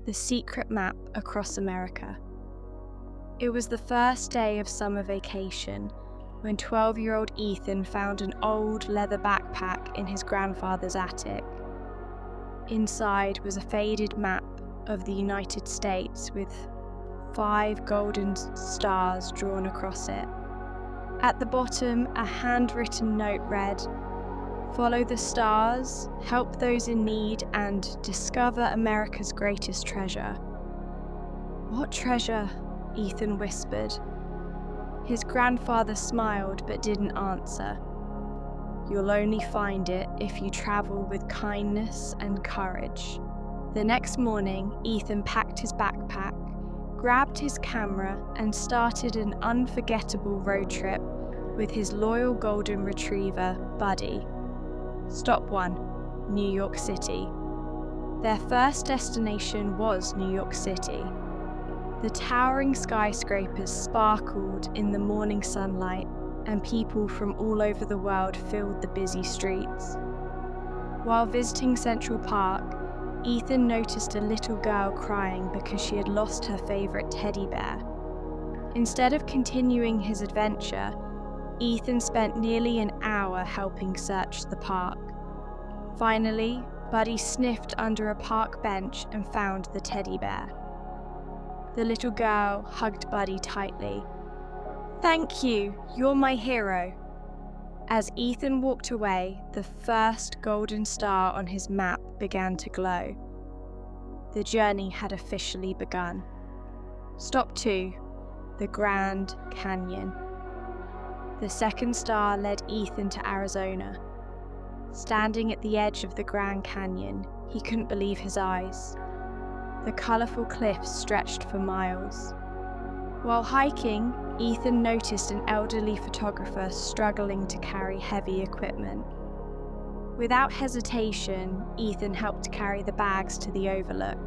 the secret map across America. It was the first day of summer vacation when 12-year-old Ethan found an old leather backpack in his grandfather's attic. Inside was a faded map of the United States with 5 golden stars drawn across it. At the bottom, a handwritten note read, "Follow the stars, help those in need, and discover America's greatest treasure." "What treasure?" Ethan whispered. His grandfather smiled but didn't answer. "You'll only find it if you travel with kindness and courage." The next morning, Ethan packed his backpack, grabbed his camera, and started an unforgettable road trip with his loyal golden retriever, Buddy. Stop 1, New York City. Their first destination was New York City. The towering skyscrapers sparkled in the morning sunlight, and people from all over the world filled the busy streets. While visiting Central Park, Ethan noticed a little girl crying because she had lost her favorite teddy bear. Instead of continuing his adventure, Ethan spent nearly an hour helping search the park. Finally, Buddy sniffed under a park bench and found the teddy bear. The little girl hugged Buddy tightly. "Thank you, you're my hero." As Ethan walked away, the first golden star on his map began to glow. The journey had officially begun. Stop 2, the Grand Canyon. The second star led Ethan to Arizona. Standing at the edge of the Grand Canyon, he couldn't believe his eyes. The colorful cliffs stretched for miles. While hiking, Ethan noticed an elderly photographer struggling to carry heavy equipment. Without hesitation, Ethan helped carry the bags to the overlook.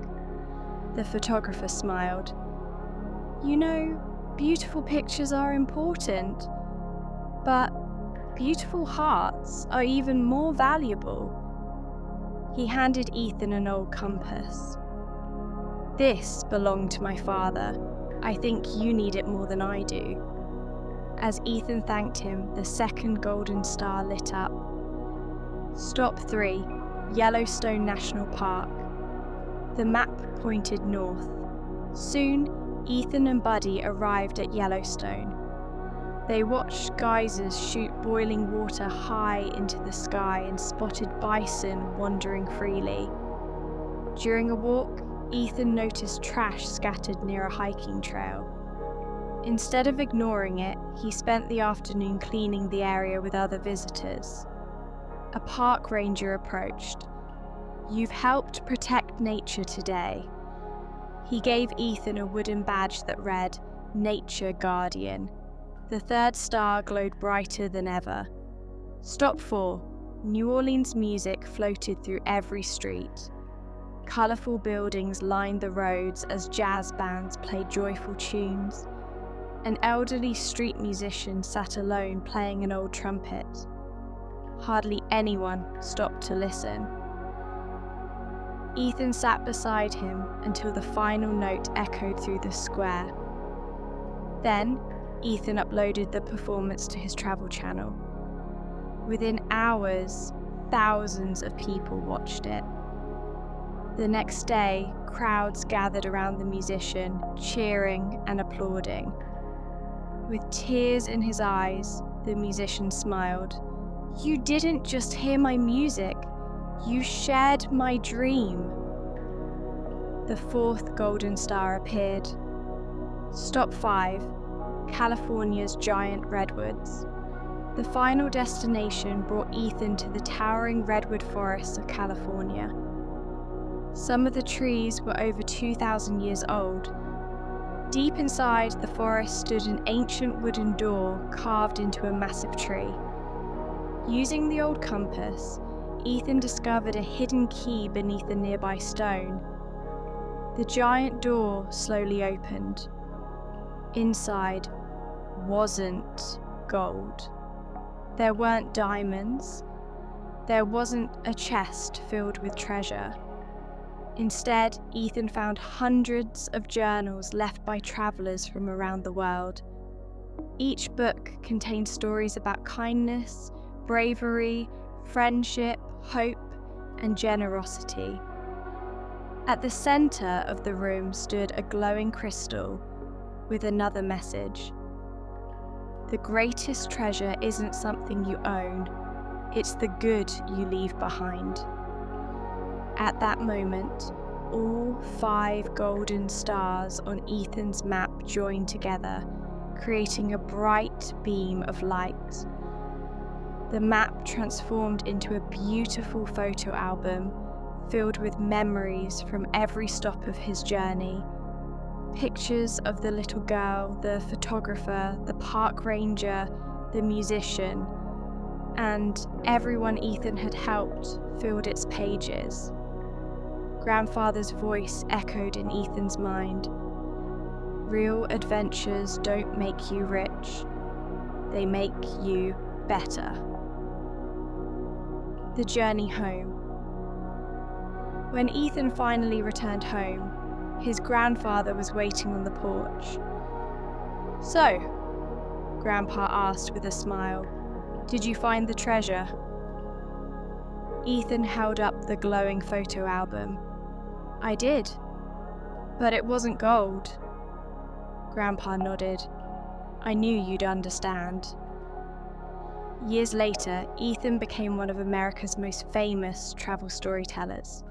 The photographer smiled. "You know, beautiful pictures are important, but beautiful hearts are even more valuable." He handed Ethan an old compass. "This belonged to my father. I think you need it more than I do." As Ethan thanked him, the second golden star lit up. Stop 3, Yellowstone National Park. The map pointed north. Soon, Ethan and Buddy arrived at Yellowstone. They watched geysers shoot boiling water high into the sky and spotted bison wandering freely. During a walk, Ethan noticed trash scattered near a hiking trail. Instead of ignoring it, he spent the afternoon cleaning the area with other visitors. A park ranger approached. "You've helped protect nature today." He gave Ethan a wooden badge that read, "Nature Guardian." The third star glowed brighter than ever. Stop 4, New Orleans music floated through every street. Colorful buildings lined the roads as jazz bands played joyful tunes. An elderly street musician sat alone playing an old trumpet. Hardly anyone stopped to listen. Ethan sat beside him until the final note echoed through the square. Then, Ethan uploaded the performance to his travel channel. Within hours, thousands of people watched it. The next day, crowds gathered around the musician, cheering and applauding. With tears in his eyes, the musician smiled. "You didn't just hear my music, you shared my dream." The fourth golden star appeared. Stop 5, California's giant redwoods. The final destination brought Ethan to the towering redwood forests of California. Some of the trees were over 2,000 years old. Deep inside the forest stood an ancient wooden door carved into a massive tree. Using the old compass, Ethan discovered a hidden key beneath a nearby stone. The giant door slowly opened. Inside wasn't gold. There weren't diamonds. There wasn't a chest filled with treasure. Instead, Ethan found hundreds of journals left by travelers from around the world. Each book contained stories about kindness, bravery, friendship, hope, and generosity. At the center of the room stood a glowing crystal with another message. The greatest treasure isn't something you own, it's the good you leave behind. At that moment, all 5 golden stars on Ethan's map joined together, creating a bright beam of light. The map transformed into a beautiful photo album filled with memories from every stop of his journey. Pictures of the little girl, the photographer, the park ranger, the musician, and everyone Ethan had helped filled its pages. Grandfather's voice echoed in Ethan's mind. Real adventures don't make you rich, they make you better. The journey home. When Ethan finally returned home, his grandfather was waiting on the porch. "So," Grandpa asked with a smile, "did you find the treasure?" Ethan held up the glowing photo album. "I did, but it wasn't gold." Grandpa nodded. "I knew you'd understand." Years later, Ethan became one of America's most famous travel storytellers.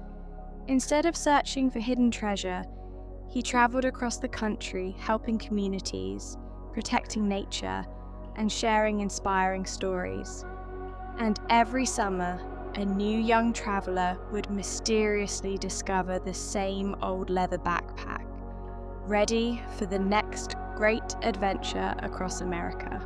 Instead of searching for hidden treasure, he traveled across the country helping communities, protecting nature, and sharing inspiring stories. And every summer, a new young traveler would mysteriously discover the same old leather backpack, ready for the next great adventure across America.